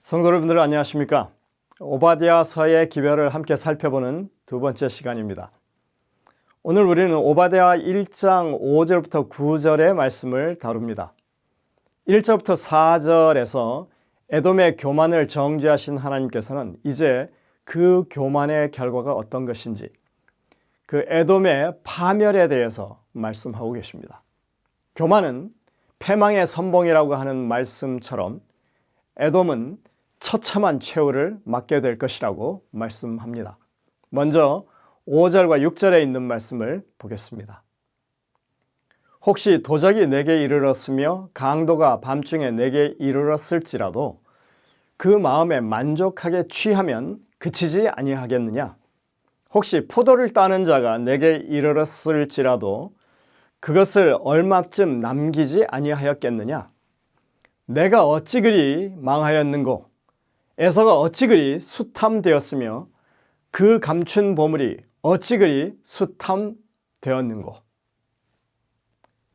성도 여러분들 안녕하십니까? 오바댜서의 기별을 함께 살펴보는 두 번째 시간입니다. 오늘 우리는 오바댜 1장 5절부터 9절의 말씀을 다룹니다. 1절부터 4절에서 에돔의 교만을 정죄하신 하나님께서는 이제 그 교만의 결과가 어떤 것인지, 그 에돔의 파멸에 대해서 말씀하고 계십니다. 교만은 패망의 선봉이라고 하는 말씀처럼 에돔은 처참한 최후를 맞게 될 것이라고 말씀합니다. 먼저 5절과 6절에 있는 말씀을 보겠습니다. 혹시 도적이 내게 이르렀으며 강도가 밤중에 내게 이르렀을지라도 그 마음에 만족하게 취하면 그치지 아니하겠느냐? 혹시 포도를 따는 자가 내게 이르렀을지라도 그것을 얼마쯤 남기지 아니하였겠느냐? 내가 어찌 그리 망하였는고 에서가 어찌 그리 수탐되었으며 그 감춘 보물이 어찌 그리 수탐되었는고.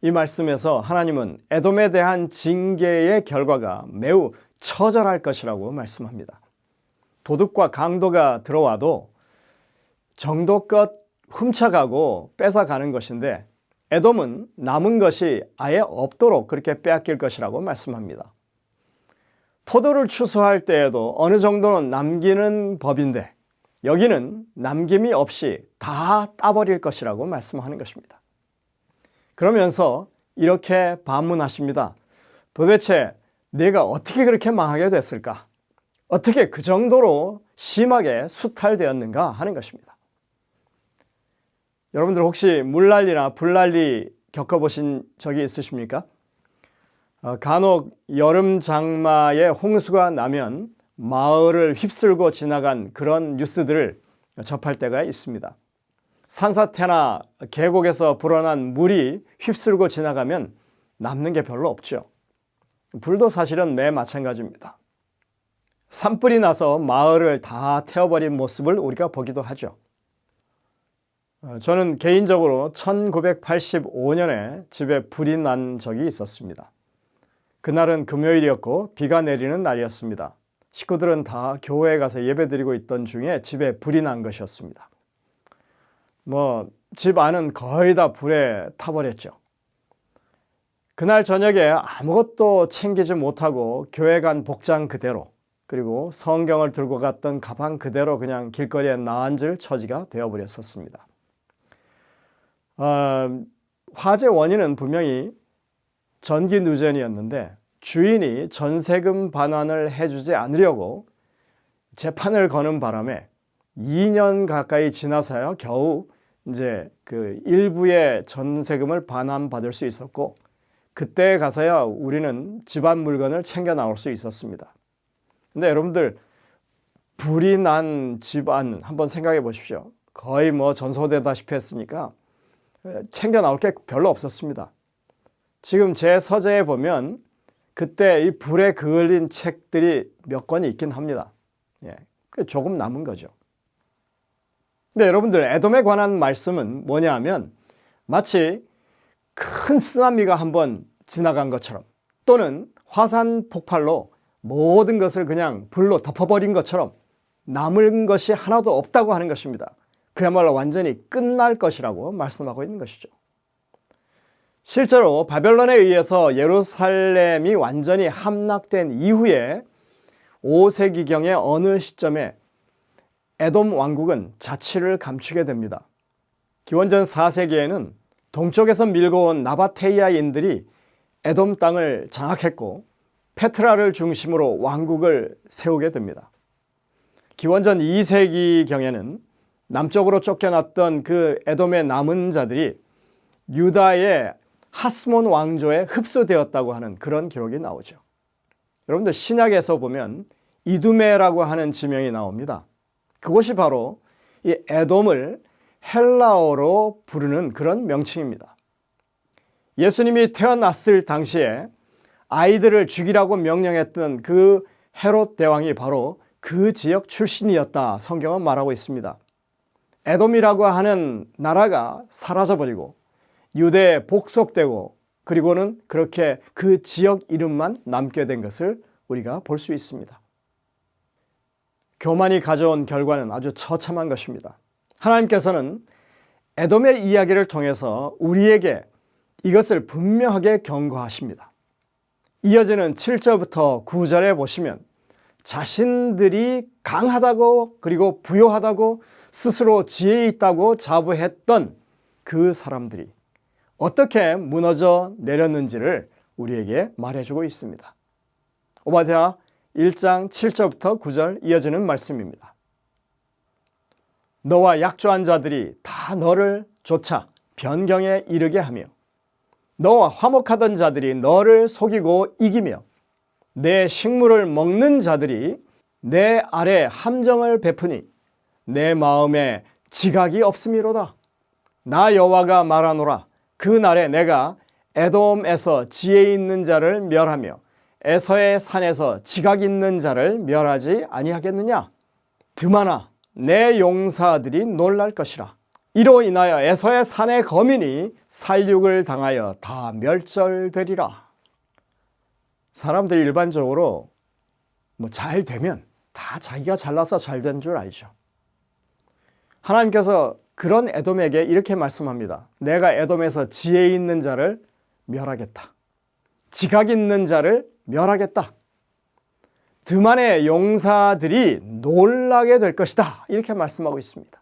이 말씀에서 하나님은 에돔에 대한 징계의 결과가 매우 처절할 것이라고 말씀합니다. 도둑과 강도가 들어와도 정도껏 훔쳐가고 뺏어가는 것인데 에돔은 남은 것이 아예 없도록 그렇게 빼앗길 것이라고 말씀합니다. 포도를 추수할 때에도 어느 정도는 남기는 법인데 여기는 남김이 없이 다 따버릴 것이라고 말씀하는 것입니다. 그러면서 이렇게 반문하십니다. 도대체 내가 어떻게 그렇게 망하게 됐을까? 어떻게 그 정도로 심하게 수탈되었는가 하는 것입니다. 여러분들 혹시 물난리나 불난리 겪어보신 적이 있으십니까? 간혹 여름 장마에 홍수가 나면 마을을 휩쓸고 지나간 그런 뉴스들을 접할 때가 있습니다. 산사태나 계곡에서 불어난 물이 휩쓸고 지나가면 남는 게 별로 없죠. 불도 사실은 매 마찬가지입니다. 산불이 나서 마을을 다 태워버린 모습을 우리가 보기도 하죠. 저는 개인적으로 1985년에 집에 불이 난 적이 있었습니다. 그날은 금요일이었고 비가 내리는 날이었습니다. 식구들은 다 교회에 가서 예배드리고 있던 중에 집에 불이 난 것이었습니다. 집 안은 거의 다 불에 타버렸죠. 그날 저녁에 아무것도 챙기지 못하고 교회 간 복장 그대로, 그리고 성경을 들고 갔던 가방 그대로 그냥 길거리에 나앉을 처지가 되어버렸었습니다. 화재 원인은 분명히 전기 누전이었는데 주인이 전세금 반환을 해주지 않으려고 재판을 거는 바람에 2년 가까이 지나서야 겨우 이제 그 일부의 전세금을 반환받을 수 있었고, 그때 가서야 우리는 집안 물건을 챙겨 나올 수 있었습니다. 근데 여러분들, 불이 난 집안 한번 생각해 보십시오. 거의 전소되다시피 했으니까 챙겨 나올 게 별로 없었습니다. 지금 제 서재에 보면 그때 이 불에 그을린 책들이 몇 권이 있긴 합니다. 조금 남은 거죠. 근데 여러분들, 에돔에 관한 말씀은 뭐냐 하면 마치 큰 쓰나미가 한번 지나간 것처럼, 또는 화산 폭발로 모든 것을 그냥 불로 덮어버린 것처럼 남은 것이 하나도 없다고 하는 것입니다. 그야말로 완전히 끝날 것이라고 말씀하고 있는 것이죠. 실제로 바벨론에 의해서 예루살렘이 완전히 함락된 이후에 5세기경의 어느 시점에 에돔 왕국은 자취를 감추게 됩니다. 기원전 4세기에는 동쪽에서 밀고 온 나바테이아인들이 에돔 땅을 장악했고 페트라를 중심으로 왕국을 세우게 됩니다. 기원전 2세기경에는 남쪽으로 쫓겨났던 그 에돔의 남은 자들이 유다의 하스몬 왕조에 흡수되었다고 하는 그런 기록이 나오죠. 여러분들, 신약에서 보면 이두메라고 하는 지명이 나옵니다. 그것이 바로 이 에돔을 헬라어로 부르는 그런 명칭입니다. 예수님이 태어났을 당시에 아이들을 죽이라고 명령했던 그 헤롯 대왕이 바로 그 지역 출신이었다, 성경은 말하고 있습니다. 에돔이라고 하는 나라가 사라져버리고 유대에 복속되고, 그리고는 그렇게 그 지역 이름만 남게 된 것을 우리가 볼 수 있습니다. 교만이 가져온 결과는 아주 처참한 것입니다. 하나님께서는 에돔의 이야기를 통해서 우리에게 이것을 분명하게 경고하십니다. 이어지는 7절부터 9절에 보시면 자신들이 강하다고 그리고 부요하다고 스스로 지혜 있다고 자부했던 그 사람들이 어떻게 무너져 내렸는지를 우리에게 말해주고 있습니다. 오바댜 1장 7절부터 9절 이어지는 말씀입니다. 너와 약조한 자들이 다 너를 쫓아 변경에 이르게 하며 너와 화목하던 자들이 너를 속이고 이기며 내 식물을 먹는 자들이 내 아래 함정을 베푸니 내 마음에 지각이 없음이로다. 나 여호와가 말하노라. 그 날에 내가 에돔에서 지혜 있는 자를 멸하며 에서의 산에서 지각 있는 자를 멸하지 아니하겠느냐. 드마나 내 용사들이 놀랄 것이라. 이로 인하여 에서의 산의 거민이 살육을 당하여 다 멸절되리라. 사람들이 일반적으로 잘 되면 다 자기가 잘나서 잘 된 줄 알죠. 하나님께서 그런 에돔에게 이렇게 말씀합니다. 내가 에돔에서 지혜 있는 자를 멸하겠다. 지각 있는 자를 멸하겠다. 드만의 용사들이 놀라게 될 것이다. 이렇게 말씀하고 있습니다.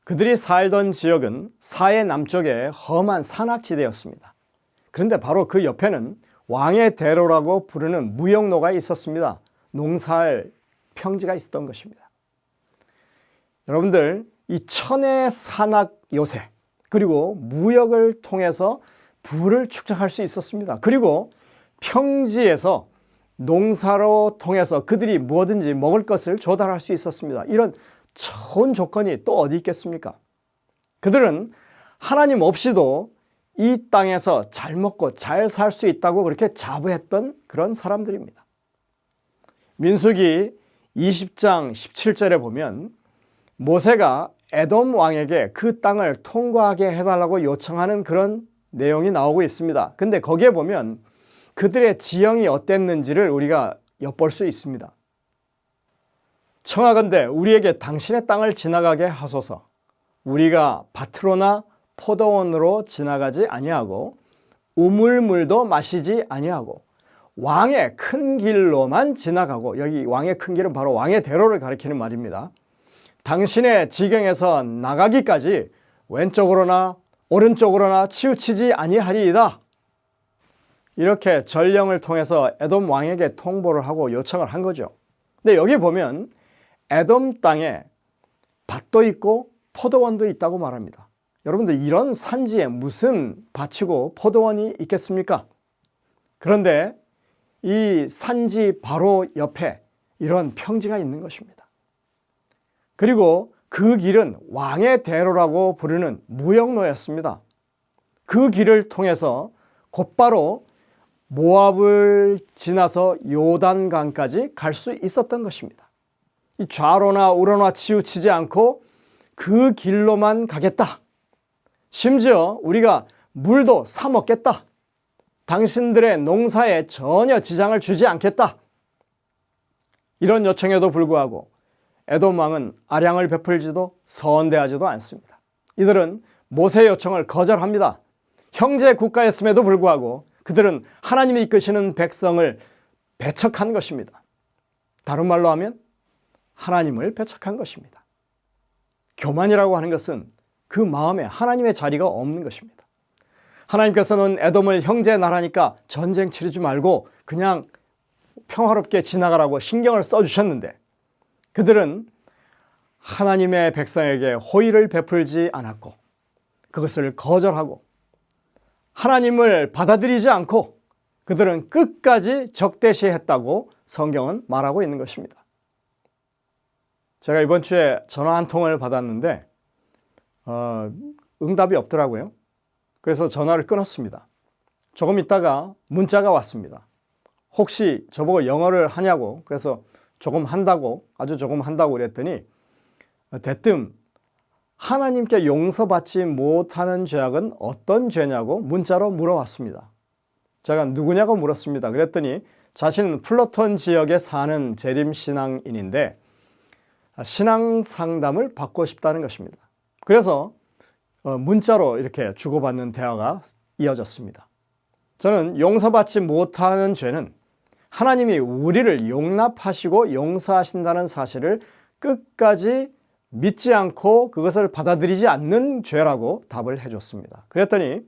그들이 살던 지역은 사해 남쪽의 험한 산악지대였습니다. 그런데 바로 그 옆에는 왕의 대로라고 부르는 무역로가 있었습니다. 농사할 평지가 있었던 것입니다. 여러분들, 이 천의 산악 요새 그리고 무역을 통해서 부를 축적할 수 있었습니다. 그리고 평지에서 농사로 통해서 그들이 무엇든지 먹을 것을 조달할 수 있었습니다. 이런 좋은 조건이 또 어디 있겠습니까? 그들은 하나님 없이도 이 땅에서 잘 먹고 잘 살 수 있다고 그렇게 자부했던 그런 사람들입니다. 민수기 20장 17절에 보면 모세가 에돔 왕에게 그 땅을 통과하게 해달라고 요청하는 그런 내용이 나오고 있습니다. 근데 거기에 보면 그들의 지형이 어땠는지를 우리가 엿볼 수 있습니다. 청하건대 우리에게 당신의 땅을 지나가게 하소서. 우리가 밭으로나 포도원으로 지나가지 아니하고 우물물도 마시지 아니하고 왕의 큰 길로만 지나가고, 여기 왕의 큰 길은 바로 왕의 대로를 가리키는 말입니다. 당신의 지경에서 나가기까지 왼쪽으로나 오른쪽으로나 치우치지 아니하리이다. 이렇게 전령을 통해서 에돔 왕에게 통보를 하고 요청을 한 거죠. 근데 여기 보면 에돔 땅에 밭도 있고 포도원도 있다고 말합니다. 여러분들, 이런 산지에 무슨 밭이고 포도원이 있겠습니까? 그런데 이 산지 바로 옆에 이런 평지가 있는 것입니다. 그리고 그 길은 왕의 대로라고 부르는 무역로였습니다. 그 길을 통해서 곧바로 모압을 지나서 요단강까지 갈 수 있었던 것입니다. 이 좌로나 우로나 치우치지 않고 그 길로만 가겠다. 심지어 우리가 물도 사 먹겠다. 당신들의 농사에 전혀 지장을 주지 않겠다. 이런 요청에도 불구하고 에돔 왕은 아량을 베풀지도 선대하지도 않습니다. 이들은 모세의 요청을 거절합니다. 형제 국가였음에도 불구하고 그들은 하나님이 이끄시는 백성을 배척한 것입니다. 다른 말로 하면 하나님을 배척한 것입니다. 교만이라고 하는 것은 그 마음에 하나님의 자리가 없는 것입니다. 하나님께서는 에돔을 형제 나라니까 전쟁 치르지 말고 그냥 평화롭게 지나가라고 신경을 써주셨는데 그들은 하나님의 백성에게 호의를 베풀지 않았고 그것을 거절하고 하나님을 받아들이지 않고 그들은 끝까지 적대시했다고 성경은 말하고 있는 것입니다. 제가 이번 주에 전화 한 통을 받았는데 응답이 없더라고요. 그래서 전화를 끊었습니다. 조금 있다가 문자가 왔습니다. 혹시 저보고 영어를 하냐고, 그래서 조금 한다고, 아주 조금 한다고 그랬더니 대뜸 하나님께 용서받지 못하는 죄악은 어떤 죄냐고 문자로 물어왔습니다. 제가 누구냐고 물었습니다. 그랬더니 자신은 플러톤 지역에 사는 재림 신앙인인데 신앙 상담을 받고 싶다는 것입니다. 그래서 문자로 이렇게 주고받는 대화가 이어졌습니다. 저는 용서받지 못하는 죄는 하나님이 우리를 용납하시고 용서하신다는 사실을 끝까지 믿지 않고 그것을 받아들이지 않는 죄라고 답을 해줬습니다. 그랬더니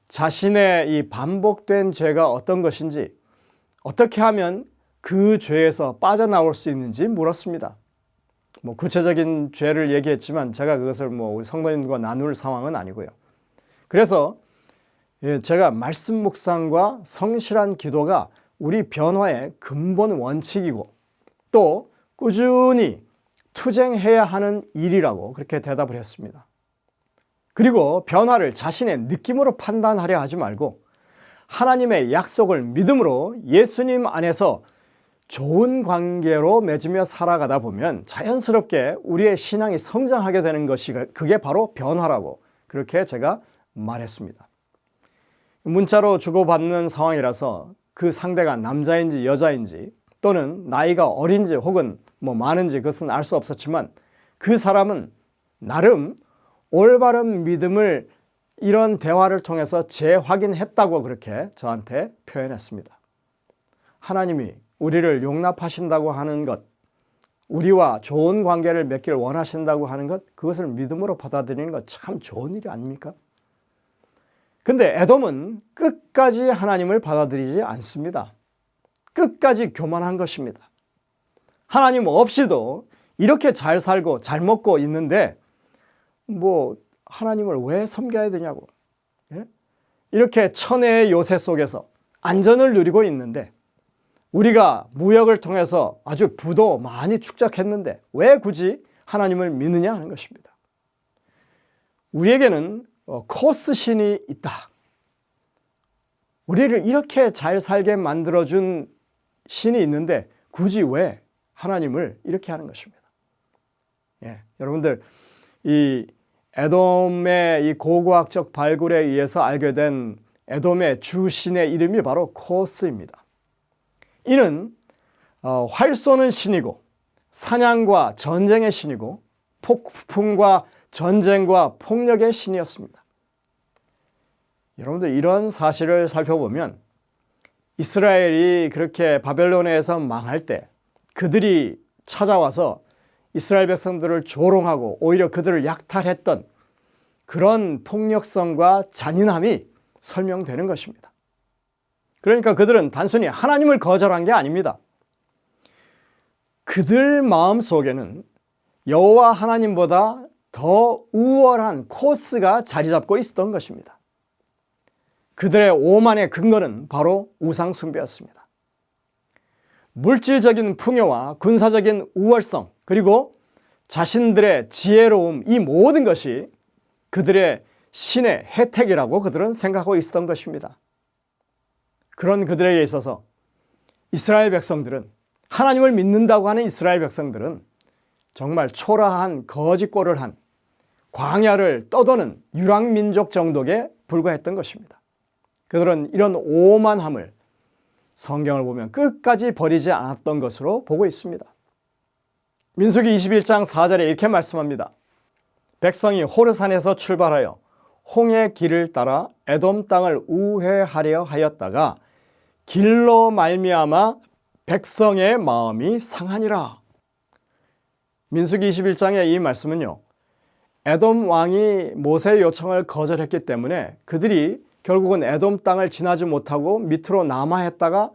자신의 이 반복된 죄가 어떤 것인지, 어떻게 하면 그 죄에서 빠져나올 수 있는지 물었습니다. 구체적인 죄를 얘기했지만 제가 그것을 우리 성도님과 나눌 상황은 아니고요. 그래서 제가 말씀 묵상과 성실한 기도가 우리 변화의 근본 원칙이고 또 꾸준히 투쟁해야 하는 일이라고 그렇게 대답을 했습니다. 그리고 변화를 자신의 느낌으로 판단하려 하지 말고 하나님의 약속을 믿음으로 예수님 안에서 좋은 관계로 맺으며 살아가다 보면 자연스럽게 우리의 신앙이 성장하게 되는 것이 그게 바로 변화라고 그렇게 제가 말했습니다. 문자로 주고받는 상황이라서 그 상대가 남자인지 여자인지 또는 나이가 어린지 혹은 많은지 그것은 알 수 없었지만 그 사람은 나름 올바른 믿음을 이런 대화를 통해서 재확인했다고 그렇게 저한테 표현했습니다. 하나님이 우리를 용납하신다고 하는 것, 우리와 좋은 관계를 맺기를 원하신다고 하는 것, 그것을 믿음으로 받아들이는 것 참 좋은 일이 아닙니까? 근데 에돔은 끝까지 하나님을 받아들이지 않습니다. 끝까지 교만한 것입니다. 하나님 없이도 이렇게 잘 살고 잘 먹고 있는데 하나님을 왜 섬겨야 되냐고. 이렇게 천혜의 요새 속에서 안전을 누리고 있는데 우리가 무역을 통해서 아주 부도 많이 축적했는데 왜 굳이 하나님을 믿느냐 하는 것입니다. 우리에게는 코스 신이 있다. 우리를 이렇게 잘 살게 만들어준 신이 있는데 굳이 왜 하나님을 이렇게 하는 것입니다. 여러분들 이 에돔의 이 고고학적 발굴에 의해서 알게 된 에돔의 주신의 이름이 바로 코스입니다. 이는 활 쏘는 신이고 사냥과 전쟁의 신이고 폭풍과 전쟁과 폭력의 신이었습니다. 여러분들 이런 사실을 살펴보면 이스라엘이 그렇게 바벨론에서 망할 때 그들이 찾아와서 이스라엘 백성들을 조롱하고 오히려 그들을 약탈했던 그런 폭력성과 잔인함이 설명되는 것입니다. 그러니까 그들은 단순히 하나님을 거절한 게 아닙니다. 그들 마음 속에는 여호와 하나님보다 더 우월한 코스가 자리 잡고 있었던 것입니다. 그들의 오만의 근거는 바로 우상 숭배였습니다. 물질적인 풍요와 군사적인 우월성 그리고 자신들의 지혜로움 이 모든 것이 그들의 신의 혜택이라고 그들은 생각하고 있었던 것입니다. 그런 그들에게 있어서 이스라엘 백성들은 하나님을 믿는다고 하는 이스라엘 백성들은 정말 초라한 거짓골을 한 광야를 떠도는 유랑민족 정도에 불과했던 것입니다. 그들은 이런 오만함을 성경을 보면 끝까지 버리지 않았던 것으로 보고 있습니다. 민수기 21장 4절에 이렇게 말씀합니다. 백성이 호르산에서 출발하여 홍해 길을 따라 에돔 땅을 우회하려 하였다가 길로 말미암아 백성의 마음이 상하니라. 민수기 21장의 이 말씀은요, 에돔 왕이 모세의 요청을 거절했기 때문에 그들이 결국은 에돔 땅을 지나지 못하고 밑으로 남하했다가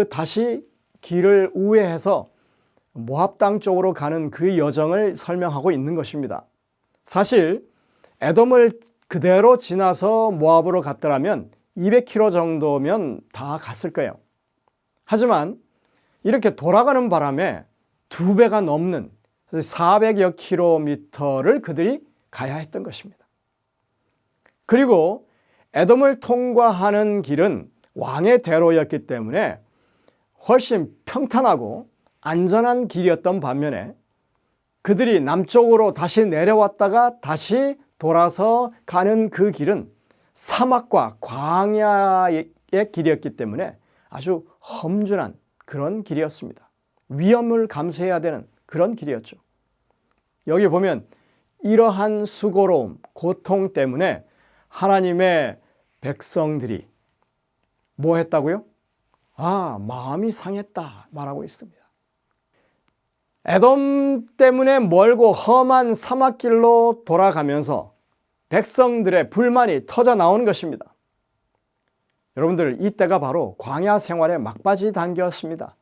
다시 길을 우회해서 모압 땅 쪽으로 가는 그 여정을 설명하고 있는 것입니다. 사실 에돔을 그대로 지나서 모압으로 갔더라면 200km 정도면 다 갔을 거예요. 하지만 이렇게 돌아가는 바람에 2배가 넘는 400여 킬로미터를 그들이 가야 했던 것입니다. 그리고 에돔을 통과하는 길은 왕의 대로였기 때문에 훨씬 평탄하고 안전한 길이었던 반면에 그들이 남쪽으로 다시 내려왔다가 다시 돌아서 가는 그 길은 사막과 광야의 길이었기 때문에 아주 험준한 그런 길이었습니다. 위험을 감수해야 되는 그런 길이었죠. 여기 보면 이러한 수고로움, 고통 때문에 하나님의 백성들이 뭐 했다고요? 마음이 상했다 말하고 있습니다. 에돔 때문에 멀고 험한 사막길로 돌아가면서 백성들의 불만이 터져 나오는 것입니다. 여러분들, 이때가 바로 광야 생활의 막바지 단계였습니다.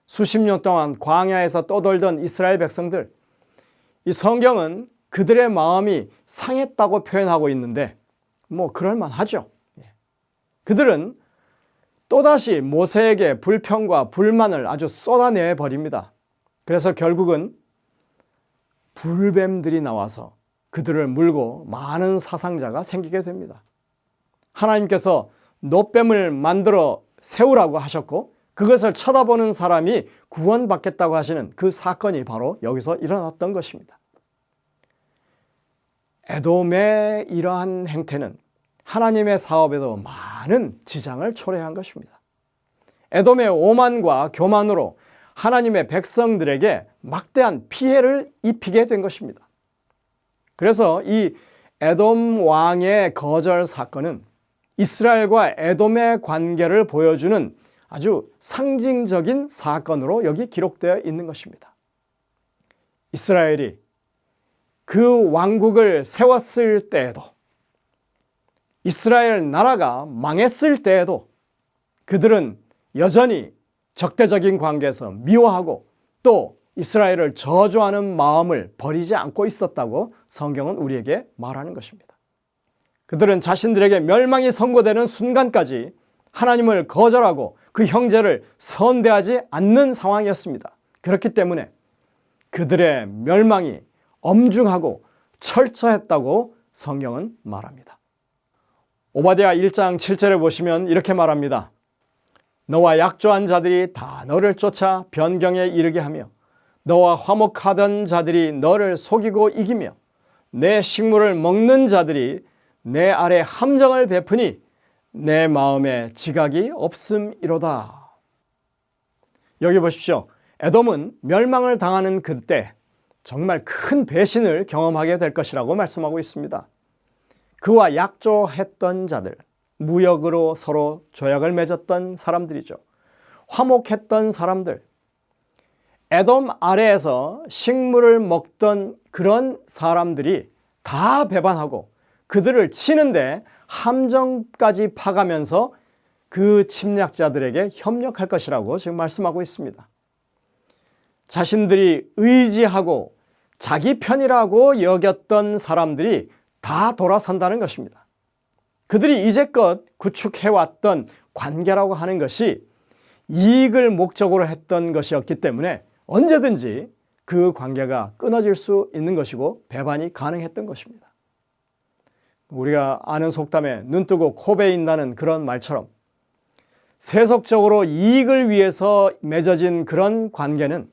수십 년 동안 광야에서 떠돌던 이스라엘 백성들, 이 성경은 그들의 마음이 상했다고 표현하고 있는데 그럴만하죠. 그들은 또다시 모세에게 불평과 불만을 아주 쏟아내 버립니다. 그래서 결국은 불뱀들이 나와서 그들을 물고 많은 사상자가 생기게 됩니다. 하나님께서 놋뱀을 만들어 세우라고 하셨고 그것을 쳐다보는 사람이 구원받겠다고 하시는 그 사건이 바로 여기서 일어났던 것입니다. 에돔의 이러한 행태는 하나님의 사업에도 많은 지장을 초래한 것입니다. 에돔의 오만과 교만으로 하나님의 백성들에게 막대한 피해를 입히게 된 것입니다. 그래서 이 에돔 왕의 거절 사건은 이스라엘과 에돔의 관계를 보여주는 아주 상징적인 사건으로 여기 기록되어 있는 것입니다. 이스라엘이 그 왕국을 세웠을 때에도, 이스라엘 나라가 망했을 때에도 그들은 여전히 적대적인 관계에서 미워하고 또 이스라엘을 저주하는 마음을 버리지 않고 있었다고 성경은 우리에게 말하는 것입니다. 그들은 자신들에게 멸망이 선고되는 순간까지 하나님을 거절하고 그 형제를 선대하지 않는 상황이었습니다. 그렇기 때문에 그들의 멸망이 엄중하고 철저했다고 성경은 말합니다. 오바댜 1장 7절에 보시면 이렇게 말합니다. 너와 약조한 자들이 다 너를 쫓아 변경에 이르게 하며 너와 화목하던 자들이 너를 속이고 이기며 내 식물을 먹는 자들이 내 아래 함정을 베푸니 내 마음에 지각이 없음이로다. 여기 보십시오. 에돔은 멸망을 당하는 그때 정말 큰 배신을 경험하게 될 것이라고 말씀하고 있습니다. 그와 약조했던 자들, 무역으로 서로 조약을 맺었던 사람들이죠. 화목했던 사람들, 에돔 아래에서 식물을 먹던 그런 사람들이 다 배반하고 그들을 치는데 함정까지 파가면서 그 침략자들에게 협력할 것이라고 지금 말씀하고 있습니다. 자신들이 의지하고 자기 편이라고 여겼던 사람들이 다 돌아선다는 것입니다. 그들이 이제껏 구축해왔던 관계라고 하는 것이 이익을 목적으로 했던 것이었기 때문에 언제든지 그 관계가 끊어질 수 있는 것이고 배반이 가능했던 것입니다. 우리가 아는 속담에 눈 뜨고 코 베인다는 그런 말처럼 세속적으로 이익을 위해서 맺어진 그런 관계는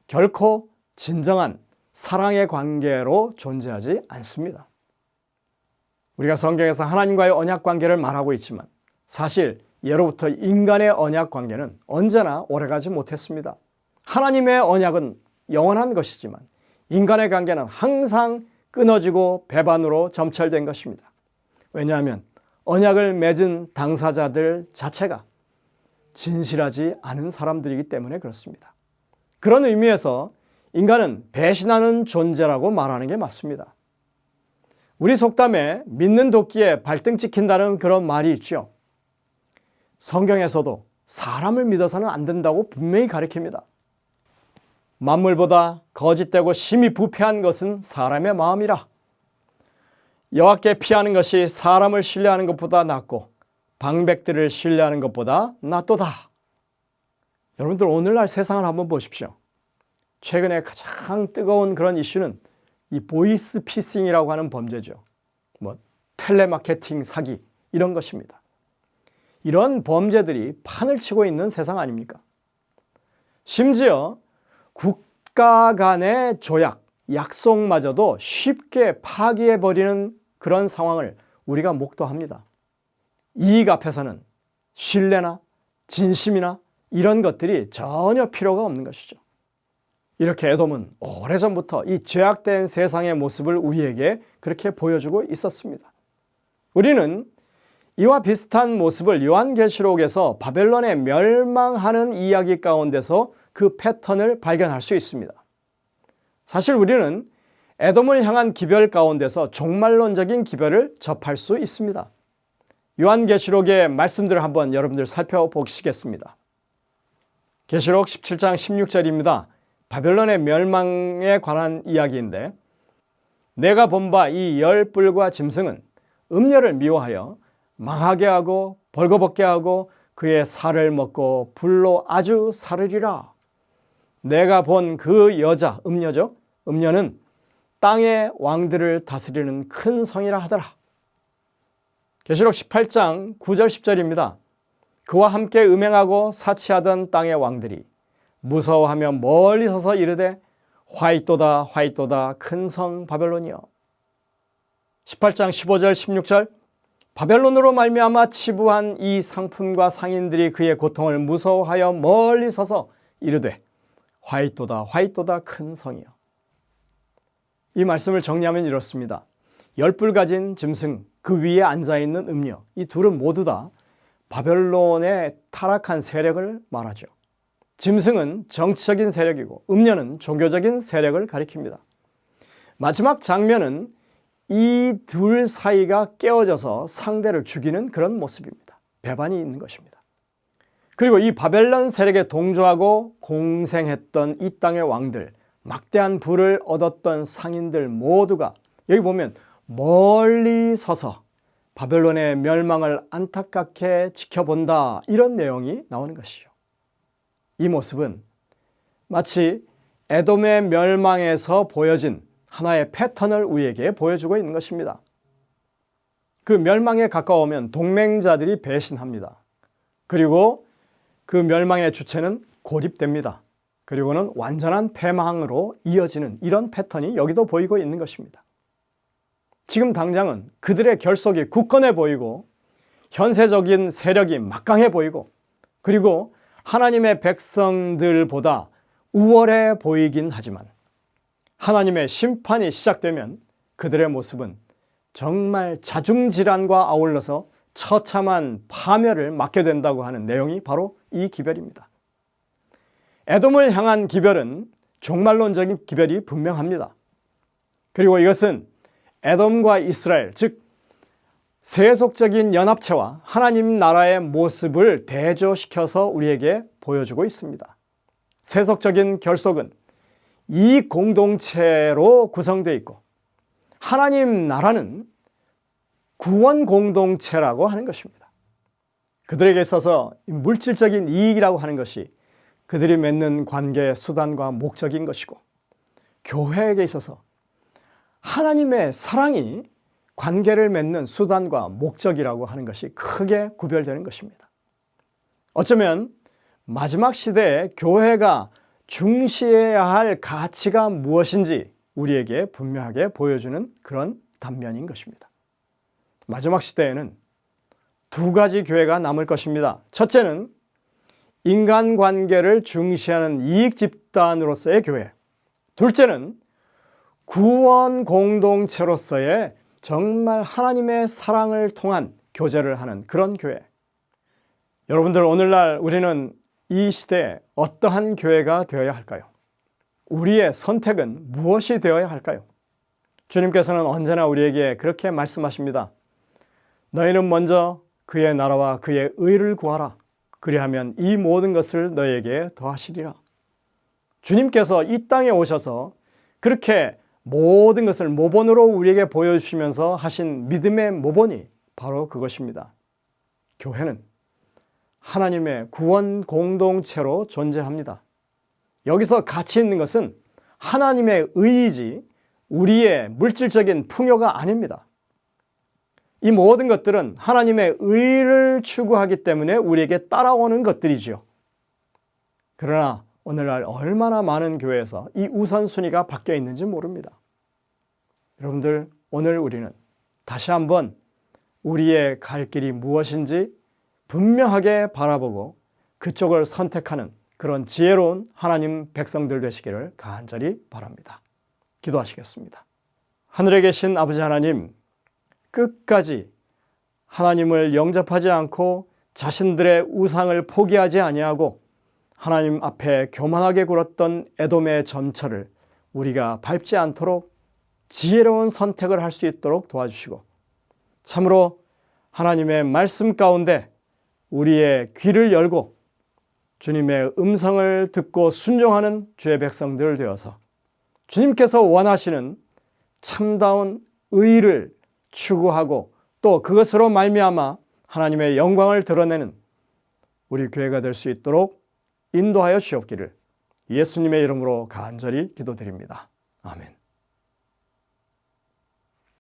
결코 진정한 사랑의 관계로 존재하지 않습니다. 우리가 성경에서 하나님과의 언약 관계를 말하고 있지만 사실 예로부터 인간의 언약 관계는 언제나 오래가지 못했습니다. 하나님의 언약은 영원한 것이지만 인간의 관계는 항상 끊어지고 배반으로 점철된 것입니다. 왜냐하면 언약을 맺은 당사자들 자체가 진실하지 않은 사람들이기 때문에 그렇습니다. 그런 의미에서 인간은 배신하는 존재라고 말하는 게 맞습니다. 우리 속담에 믿는 도끼에 발등 찍힌다는 그런 말이 있죠. 성경에서도 사람을 믿어서는 안 된다고 분명히 가르칩니다. 만물보다 거짓되고 심히 부패한 것은 사람의 마음이라. 여호와께 피하는 것이 사람을 신뢰하는 것보다 낫고 방백들을 신뢰하는 것보다 낫도다. 여러분들 오늘날 세상을 한번 보십시오. 최근에 가장 뜨거운 그런 이슈는 이 보이스 피싱이라고 하는 범죄죠. 텔레마케팅 사기 이런 것입니다. 이런 범죄들이 판을 치고 있는 세상 아닙니까? 심지어 국가 간의 조약, 약속마저도 쉽게 파기해버리는 그런 상황을 우리가 목도합니다. 이익 앞에서는 신뢰나 진심이나 이런 것들이 전혀 필요가 없는 것이죠. 이렇게 에돔은 오래전부터 이 죄악된 세상의 모습을 우리에게 그렇게 보여주고 있었습니다. 우리는 이와 비슷한 모습을 요한계시록에서 바벨론의 멸망하는 이야기 가운데서 그 패턴을 발견할 수 있습니다. 사실 우리는 에돔을 향한 기별 가운데서 종말론적인 기별을 접할 수 있습니다. 요한계시록의 말씀들을 한번 여러분들 살펴보시겠습니다. 계시록 17장 16절입니다. 바벨론의 멸망에 관한 이야기인데, 내가 본 바 이 열 뿔과 짐승은 음녀를 미워하여 망하게 하고 벌거벗게 하고 그의 살을 먹고 불로 아주 사르리라. 내가 본 그 여자, 음녀죠. 음녀는 땅의 왕들을 다스리는 큰 성이라 하더라. 계시록 18장 9절 10절입니다. 그와 함께 음행하고 사치하던 땅의 왕들이 무서워하며 멀리 서서 이르되 화이또다 화이또다 큰 성 바벨론이여. 18장 15절 16절 바벨론으로 말미암아 치부한 이 상품과 상인들이 그의 고통을 무서워하여 멀리 서서 이르되 화이또다 화이또다 큰 성이여. 이 말씀을 정리하면 이렇습니다. 열뿔 가진 짐승, 그 위에 앉아있는 음녀, 이 둘은 모두 다 바벨론의 타락한 세력을 말하죠. 짐승은 정치적인 세력이고 음녀는 종교적인 세력을 가리킵니다. 마지막 장면은 이 둘 사이가 깨어져서 상대를 죽이는 그런 모습입니다. 배반이 있는 것입니다. 그리고 이 바벨론 세력에 동조하고 공생했던 이 땅의 왕들, 막대한 부를 얻었던 상인들 모두가 여기 보면 멀리 서서 바벨론의 멸망을 안타깝게 지켜본다, 이런 내용이 나오는 것이죠. 이 모습은 마치 에돔의 멸망에서 보여진 하나의 패턴을 우리에게 보여주고 있는 것입니다. 그 멸망에 가까우면 동맹자들이 배신합니다. 그리고 그 멸망의 주체는 고립됩니다. 그리고는 완전한 패망으로 이어지는 이런 패턴이 여기도 보이고 있는 것입니다. 지금 당장은 그들의 결속이 굳건해 보이고 현세적인 세력이 막강해 보이고 그리고 하나님의 백성들보다 우월해 보이긴 하지만 하나님의 심판이 시작되면 그들의 모습은 정말 자중질환과 아울러서 처참한 파멸을 맞게 된다고 하는 내용이 바로 이 기별입니다. 에돔을 향한 기별은 종말론적인 기별이 분명합니다. 그리고 이것은 에돔과 이스라엘, 즉 세속적인 연합체와 하나님 나라의 모습을 대조시켜서 우리에게 보여주고 있습니다. 세속적인 결속은 이 공동체로 구성되어 있고 하나님 나라는 구원 공동체라고 하는 것입니다. 그들에게 있어서 물질적인 이익이라고 하는 것이 그들이 맺는 관계의 수단과 목적인 것이고 교회에게 있어서 하나님의 사랑이 관계를 맺는 수단과 목적이라고 하는 것이 크게 구별되는 것입니다. 어쩌면 마지막 시대에 교회가 중시해야 할 가치가 무엇인지 우리에게 분명하게 보여주는 그런 단면인 것입니다. 마지막 시대에는 두 가지 교회가 남을 것입니다. 첫째는 인간관계를 중시하는 이익 집단으로서의 교회. 둘째는 구원 공동체로서의 정말 하나님의 사랑을 통한 교제를 하는 그런 교회. 여러분들, 오늘날 우리는 이 시대에 어떠한 교회가 되어야 할까요? 우리의 선택은 무엇이 되어야 할까요? 주님께서는 언제나 우리에게 그렇게 말씀하십니다. 너희는 먼저 그의 나라와 그의 의를 구하라. 그리하면 이 모든 것을 너희에게 더하시리라. 주님께서 이 땅에 오셔서 그렇게 모든 것을 모본으로 우리에게 보여주시면서 하신 믿음의 모본이 바로 그것입니다. 교회는 하나님의 구원 공동체로 존재합니다. 여기서 가치 있는 것은 하나님의 의이지 우리의 물질적인 풍요가 아닙니다. 이 모든 것들은 하나님의 의를 추구하기 때문에 우리에게 따라오는 것들이지요. 그러나 오늘날 얼마나 많은 교회에서 이 우선순위가 바뀌어 있는지 모릅니다. 여러분들, 오늘 우리는 다시 한번 우리의 갈 길이 무엇인지 분명하게 바라보고 그쪽을 선택하는 그런 지혜로운 하나님 백성들 되시기를 간절히 바랍니다. 기도하시겠습니다. 하늘에 계신 아버지 하나님, 끝까지 하나님을 영접하지 않고 자신들의 우상을 포기하지 아니하고 하나님 앞에 교만하게 굴었던 에돔의 전철을 우리가 밟지 않도록 지혜로운 선택을 할 수 있도록 도와주시고, 참으로 하나님의 말씀 가운데 우리의 귀를 열고 주님의 음성을 듣고 순종하는 주의 백성들 되어서 주님께서 원하시는 참다운 의를 추구하고 또 그것으로 말미암아 하나님의 영광을 드러내는 우리 교회가 될 수 있도록 인도하여 주옵기를 예수님의 이름으로 간절히 기도드립니다. 아멘.